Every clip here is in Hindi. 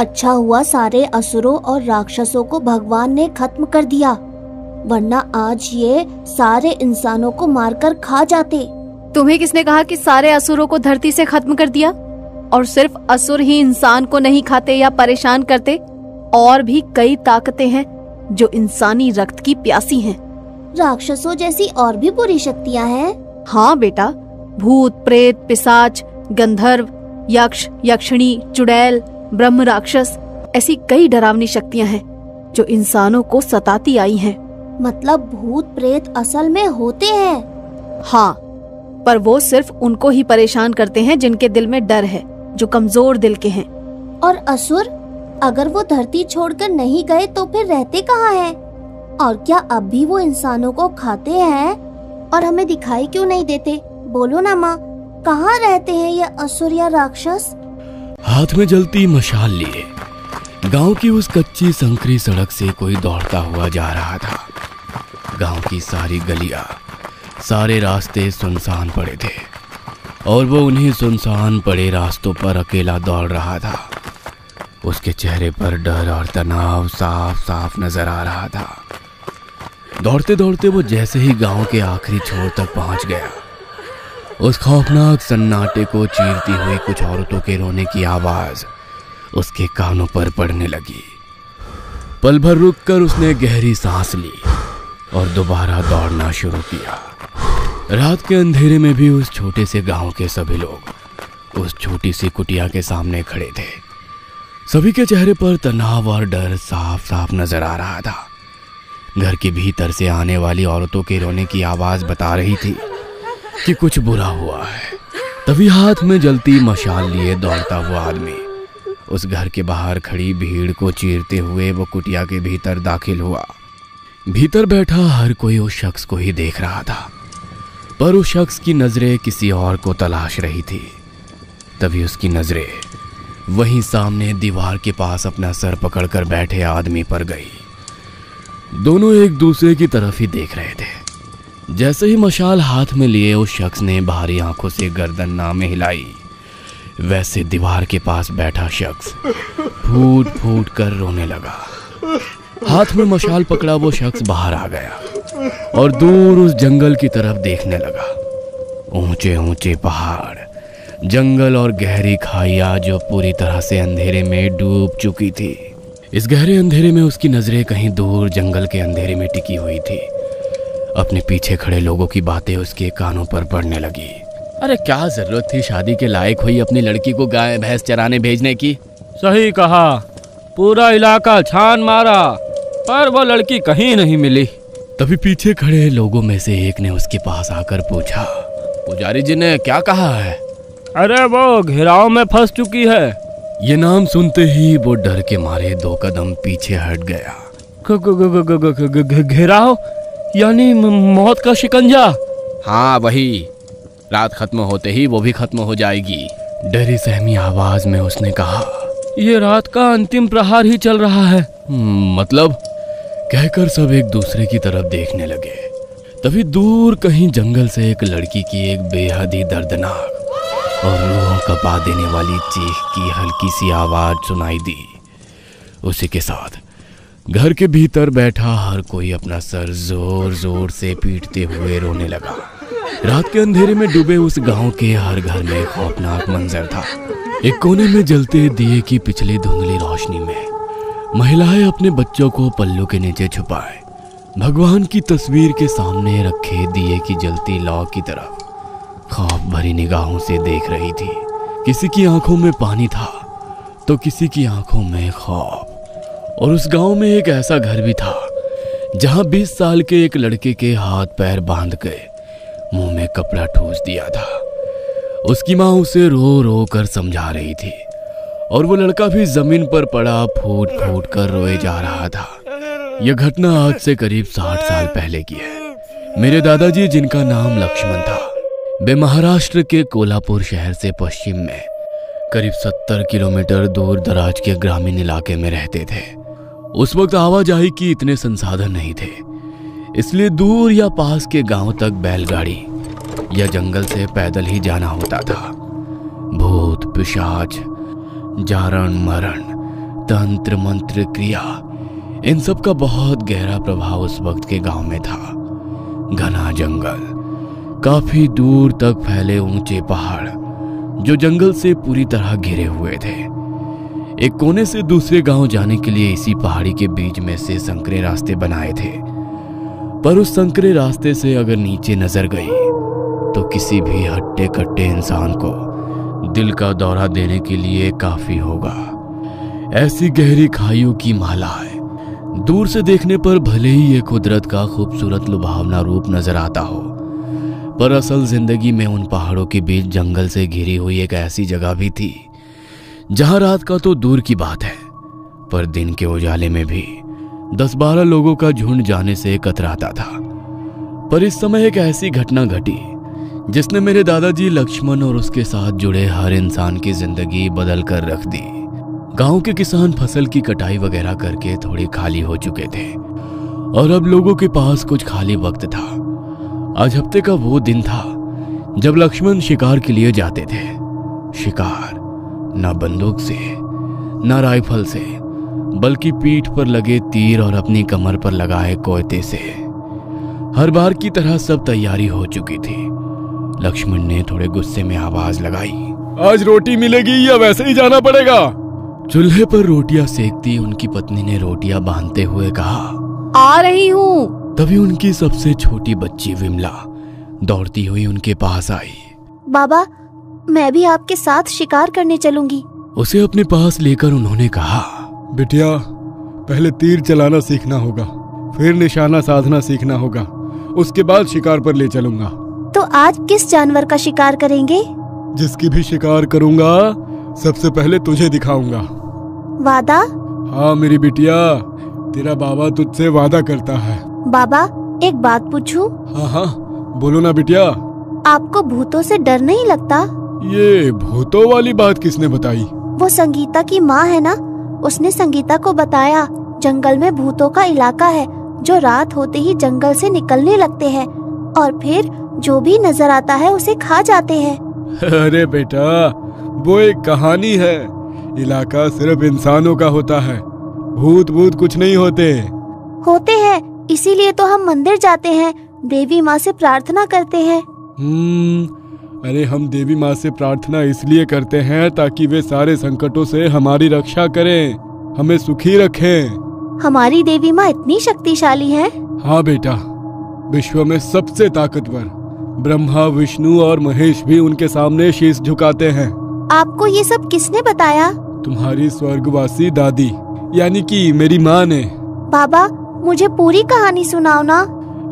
अच्छा हुआ सारे असुरों और राक्षसों को भगवान ने खत्म कर दिया, वरना आज ये सारे इंसानों को मारकर खा जाते। तुम्हें किसने कहा कि सारे असुरों को धरती से खत्म कर दिया? और सिर्फ असुर ही इंसान को नहीं खाते या परेशान करते, और भी कई ताकतें हैं जो इंसानी रक्त की प्यासी हैं। राक्षसों जैसी और भी बुरी शक्तियाँ हैं? हाँ बेटा, भूत, प्रेत, पिशाच, गंधर्व, यक्ष, यक्षिणी, चुड़ैल, ब्रह्म राक्षस, ऐसी कई डरावनी शक्तियाँ हैं जो इंसानों को सताती आई हैं। मतलब भूत प्रेत असल में होते हैं? हाँ, पर वो सिर्फ उनको ही परेशान करते हैं जिनके दिल में डर है, जो कमजोर दिल के हैं। और असुर, अगर वो धरती छोड़कर नहीं गए तो फिर रहते कहाँ हैं? और क्या अब भी वो इंसानों को खाते हैं और हमें दिखाई क्यों नहीं देते? बोलो ना माँ, कहाँ रहते हैं ये असुर या राक्षस? हाथ में जलती मशाल लिए गांव की उस कच्ची संकरी सड़क से कोई दौड़ता हुआ जा रहा था। गांव की सारी गलियां, सारे रास्ते सुनसान पड़े थे और वो उन्हीं सुनसान पड़े रास्तों पर अकेला दौड़ रहा था। उसके चेहरे पर डर और तनाव साफ साफ नजर आ रहा था। दौड़ते दौड़ते वो जैसे ही गांव के आखिरी छोर तक पहुंच गया, उस खौफनाक सन्नाटे को चीरती हुई कुछ औरतों के रोने की आवाज उसके कानों पर पड़ने लगी। पल भर रुककर उसने गहरी सांस ली और दोबारा दौड़ना शुरू किया। रात के अंधेरे में भी उस छोटे से गांव के सभी लोग उस छोटी सी कुटिया के सामने खड़े थे। सभी के चेहरे पर तनाव और डर साफ साफ नजर आ रहा था। घर के भीतर से आने वाली औरतों के रोने की आवाज बता रही थी कि कुछ बुरा हुआ है। तभी हाथ में जलती मशाल लिए दौड़ता हुआ आदमी उस घर के बाहर खड़ी भीड़ को चीरते हुए वो कुटिया के भीतर दाखिल हुआ। भीतर बैठा हर कोई उस शख्स को ही देख रहा था, पर उस शख्स की नजरें किसी और को तलाश रही थी। तभी उसकी नजरें वहीं सामने दीवार के पास अपना सर पकड़कर बैठे आदमी पर गई। दोनों एक दूसरे की तरफ ही देख रहे थे। जैसे ही मशाल हाथ में लिए उस शख्स ने भारी आंखों से गर्दन नामे हिलाई, वैसे दीवार के पास बैठा शख्स फूट फूट कर रोने लगा। हाथ में मशाल पकड़ा वो शख्स बाहर आ गया और दूर उस जंगल की तरफ देखने लगा। ऊंचे ऊंचे पहाड़, जंगल और गहरी खाइयां जो पूरी तरह से अंधेरे में डूब चुकी थी। इस गहरे अंधेरे में उसकी नजरें कहीं दूर जंगल के अंधेरे में टिकी हुई थी। अपने पीछे खड़े लोगों की बातें उसके कानों पर पड़ने लगी। अरे क्या जरूरत थी शादी के लायक हुई अपनी लड़की को गाय भैंस चराने भेजने की? सही कहा, पूरा इलाका छान मारा पर वो लड़की कहीं नहीं मिली। तभी पीछे खड़े लोगों में से एक ने उसके पास आकर पूछा, पुजारी जी ने क्या कहा है? अरे वो घेराव में फंस चुकी है। ये नाम सुनते ही वो डर के मारे 2 कदम पीछे हट गया। घेराव यानी मौत का शिकंजा? हाँ वही, रात खत्म होते ही वो भी खत्म हो जाएगी। डरी सहमी आवाज में उसने कहा, ये रात का अंतिम प्रहार ही चल रहा है। मतलब? कहकर सब एक दूसरे की तरफ देखने लगे। तभी दूर कहीं जंगल से एक लड़की की एक बेहद ही दर्दनाक और रूह कपा देने वाली चीख की हल्की सी आवाज सुनाई दी। उसी के साथ घर के भीतर बैठा हर कोई अपना सर जोर जोर से पीटते हुए रोने लगा। रात के अंधेरे में डूबे उस गांव के हर घर में खौफनाक मंजर था। एक कोने में जलते दिए की पिछली धुंधली रोशनी में महिलाएं अपने बच्चों को पल्लू के नीचे छुपाए भगवान की तस्वीर के सामने रखे दिए की जलती लौ की तरफ खौफ भरी निगाहों से देख रही थी। किसी की आंखों में पानी था तो किसी की आंखों में खौफ। और उस गांव में एक ऐसा घर भी था जहां 20 साल के एक लड़के के हाथ पैर बांध के मुंह में कपड़ा ठूस दिया था। उसकी माँ उसे रो रो कर समझा रही थी और वो लड़का भी जमीन पर पड़ा फूट फूट कर रोए जा रहा था। यह घटना आज से करीब 60 साल पहले की है। मेरे दादाजी, जिनका नाम लक्ष्मण था, वे महाराष्ट्र के कोल्हापुर शहर से पश्चिम में करीब 70 किलोमीटर दूर दराज के ग्रामीण इलाके में रहते थे। उस वक्त आवाजाही की इतने संसाधन नहीं थे, इसलिए दूर या पास के गांव तक बैलगाड़ी या जंगल से पैदल ही जाना होता था। भूत, पिशाच, जारण मरण, तंत्र मंत्र क्रिया, इन सब का बहुत गहरा प्रभाव उस वक्त के गांव में था। घना जंगल, काफी दूर तक फैले ऊंचे पहाड़ जो जंगल से पूरी तरह घिरे हुए थे। एक कोने से दूसरे गांव जाने के लिए इसी पहाड़ी के बीच में से संकरे रास्ते बनाए थे, पर उस संकरे रास्ते से अगर नीचे नजर गई तो किसी भी हट्टे कट्टे इंसान को दिल का दौरा देने के लिए काफी होगा। ऐसी गहरी खाइयों की मालाएं दूर से देखने पर भले ही ये कुदरत का खूबसूरत लुभावना रूप नजर आता हो, पर असल जिंदगी में उन पहाड़ों के बीच जंगल से घिरी हुई एक ऐसी जगह भी थी जहां रात का तो दूर की बात है, पर दिन के उजाले में भी 10-12 लोगों का झुंड जाने से कतराता था। पर इस समय एक ऐसी घटना घटी जिसने मेरे दादाजी लक्ष्मण और उसके साथ जुड़े हर इंसान की जिंदगी बदल कर रख दी। गांव के किसान फसल की कटाई वगैरह करके थोड़े खाली हो चुके थे और अब लोगों के पास कुछ खाली वक्त था। आज हफ्ते का वो दिन था जब लक्ष्मण शिकार के लिए जाते थे। शिकार ना बंदूक से, ना राइफल से, बल्कि पीठ पर लगे तीर और अपनी कमर पर लगाए कोयते से। हर बार की तरह सब तैयारी हो चुकी थी। लक्ष्मण ने थोड़े गुस्से में आवाज लगाई, आज रोटी मिलेगी या वैसे ही जाना पड़ेगा? चूल्हे पर रोटियां सेकती उनकी पत्नी ने रोटियां बांधते हुए कहा, आ रही हूँ। तभी उनकी सबसे छोटी बच्ची विमला दौड़ती हुई उनके पास आई। बाबा, मैं भी आपके साथ शिकार करने चलूंगी। उसे अपने पास लेकर उन्होंने कहा, बिटिया, पहले तीर चलाना सीखना होगा, फिर निशाना साधना सीखना होगा, उसके बाद शिकार पर ले चलूंगा। तो आज किस जानवर का शिकार करेंगे? जिसकी भी शिकार करूंगा सबसे पहले तुझे दिखाऊंगा। वादा? हाँ मेरी बिटिया, तेरा बाबा तुझसे वादा करता है। बाबा, एक बात पूछूं? हाँ हाँ, बोलो ना बिटिया। आपको भूतों से डर नहीं लगता? ये भूतों वाली बात किसने बताई? वो संगीता की माँ है ना, उसने संगीता को बताया जंगल में भूतों का इलाका है जो रात होते ही जंगल से निकलने लगते हैं और फिर जो भी नजर आता है उसे खा जाते हैं। अरे बेटा, वो एक कहानी है। इलाका सिर्फ इंसानों का होता है, भूत भूत कुछ नहीं होते। होते हैं, इसीलिए तो हम मंदिर जाते हैं, देवी माँ से प्रार्थना करते हैं। अरे हम देवी माँ से प्रार्थना इसलिए करते हैं ताकि वे सारे संकटों से हमारी रक्षा करें, हमें सुखी रखें। हमारी देवी माँ इतनी शक्तिशाली है? हाँ बेटा, विश्व में सबसे ताकतवर ब्रह्मा, विष्णु और महेश भी उनके सामने शीश झुकाते हैं। आपको ये सब किसने बताया? तुम्हारी स्वर्गवासी दादी, यानी कि मेरी माँ ने। बाबा, मुझे पूरी कहानी सुनाओ ना।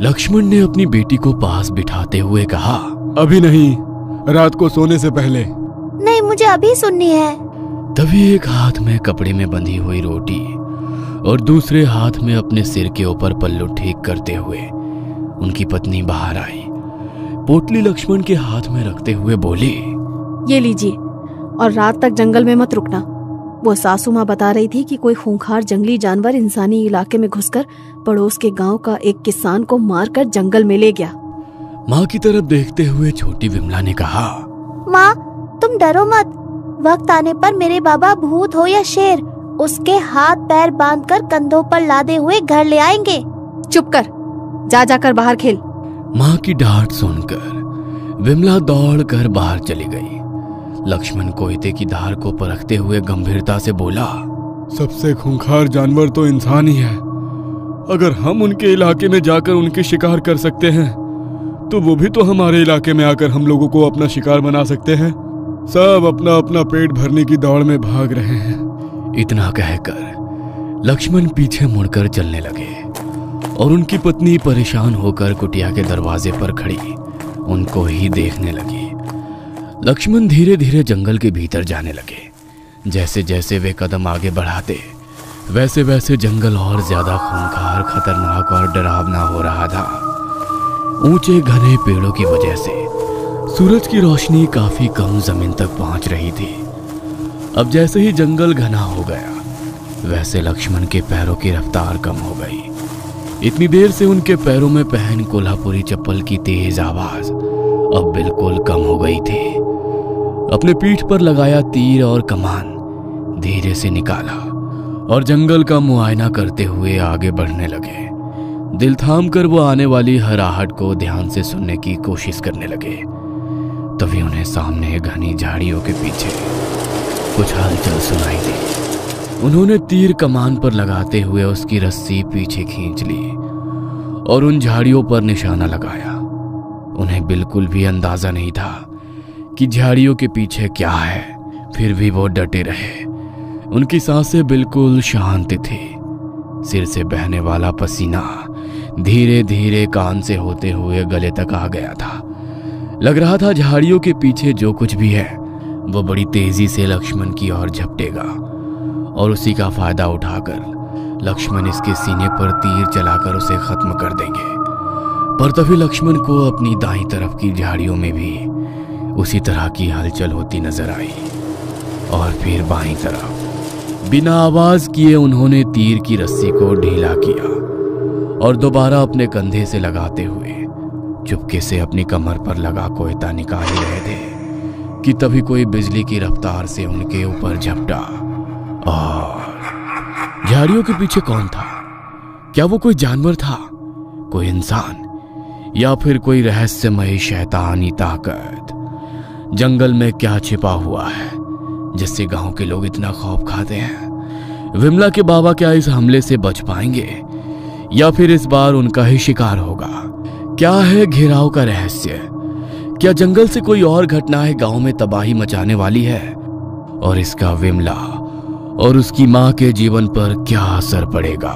लक्ष्मण ने अपनी बेटी को पास बिठाते हुए कहा, अभी नहीं, रात को सोने से पहले। नहीं, मुझे अभी सुननी है। तभी एक हाथ में कपड़े में बंधी हुई रोटी और दूसरे हाथ में अपने सिर के ऊपर पल्लू ठीक करते हुए उनकी पत्नी बाहर आई। पोटली लक्ष्मण के हाथ में रखते हुए बोली, ये लीजिए, और रात तक जंगल में मत रुकना। वो सासू माँ बता रही थी कि कोई खूंखार जंगली जानवर इंसानी इलाके में घुसकर पड़ोस के गांव का एक किसान को मारकर जंगल में ले गया। माँ की तरफ देखते हुए छोटी विमला ने कहा, माँ, तुम डरो मत। वक्त आने पर मेरे बाबा भूत हो या शेर, उसके हाथ पैर बांधकर कंधों पर लादे हुए घर ले आएंगे। चुप कर, जा जाकर बाहर खेल। माँ की डांट सुनकर विमला दौड़कर बाहर चली गई। लक्ष्मण कोयते की धार को परखते हुए गंभीरता से बोला, सबसे खूंखार जानवर तो इंसान ही है। अगर हम उनके इलाके में जाकर उनके शिकार कर सकते हैं तो वो भी तो हमारे इलाके में आकर हम लोगों को अपना शिकार बना सकते हैं। सब अपना अपना पेट भरने की दौड़ में भाग रहे हैं। इतना कहकर लक्ष्मण पीछे मुड़कर चलने लगे और उनकी पत्नी परेशान होकर कुटिया के दरवाजे पर खड़ी उनको ही देखने लगी। लक्ष्मण धीरे धीरे जंगल के भीतर जाने लगे। जैसे जैसे वे कदम आगे बढ़ाते वैसे वैसे जंगल और ज्यादा खूंखार, खतरनाक और डरावना हो रहा था। ऊंचे घने पेड़ों की वजह से सूरज की रोशनी काफी कम जमीन तक पहुंच रही थी। अब जैसे ही जंगल घना हो गया वैसे लक्ष्मण के पैरों की रफ्तार कम हो गई। इतनी देर से उनके पैरों में पहन कोल्हापुरी चप्पल की तेज आवाज अब बिल्कुल कम हो गई थी। अपने पीठ पर लगाया तीर और कमान धीरे से निकाला और जंगल का मुआयना करते हुए आगे बढ़ने लगे। दिल थाम कर वो आने वाली हर आहट को ध्यान से सुनने की कोशिश करने लगे। तभी उन्हें सामने घनी झाड़ियों के पीछे कुछ हलचल सुनाई दी। उन्होंने तीर कमान पर लगाते हुए उसकी रस्सी पीछे खींच ली और उन झाड़ियों पर निशाना लगाया। उन्हें बिल्कुल भी अंदाजा नहीं था कि झाड़ियों के पीछे क्या है, फिर भी वो डटे रहे। उनकी सांसें बिल्कुल शांत थी। सिर से बहने वाला पसीना धीरे धीरे कान से होते हुए गले तक आ गया था। लग रहा था झाड़ियों के पीछे जो कुछ भी है वो बड़ी तेजी से लक्ष्मण की ओर झपटेगा और उसी का फायदा उठाकर लक्ष्मण इसके सीने पर तीर चलाकर उसे खत्म कर देंगे। पर तभी लक्ष्मण को अपनी दाईं तरफ की झाड़ियों में भी उसी तरह की हलचल होती नजर आई और फिर बाईं तरफ बिना आवाज किए उन्होंने तीर की रस्सी को ढीला किया और दोबारा अपने कंधे से लगाते हुए चुपके से अपनी कमर पर लगा कोयता निकाल ही रहे थे कि तभी कोई बिजली की रफ्तार से उनके ऊपर झपटा। और झाड़ियों के पीछे कौन था? क्या वो कोई जानवर था, कोई इंसान, या फिर कोई रहस्यमयी शैतानी ताकत? जंगल में क्या छिपा हुआ है जिससे गांव के लोग इतना खौफ खाते हैं? विमला के बाबा क्या इस हमले से बच पाएंगे या फिर इस बार उनका ही शिकार होगा? क्या है घेराव का रहस्य? क्या जंगल से कोई और घटनाएं गांव में तबाही मचाने वाली है और इसका विमला और उसकी मां के जीवन पर क्या असर पड़ेगा?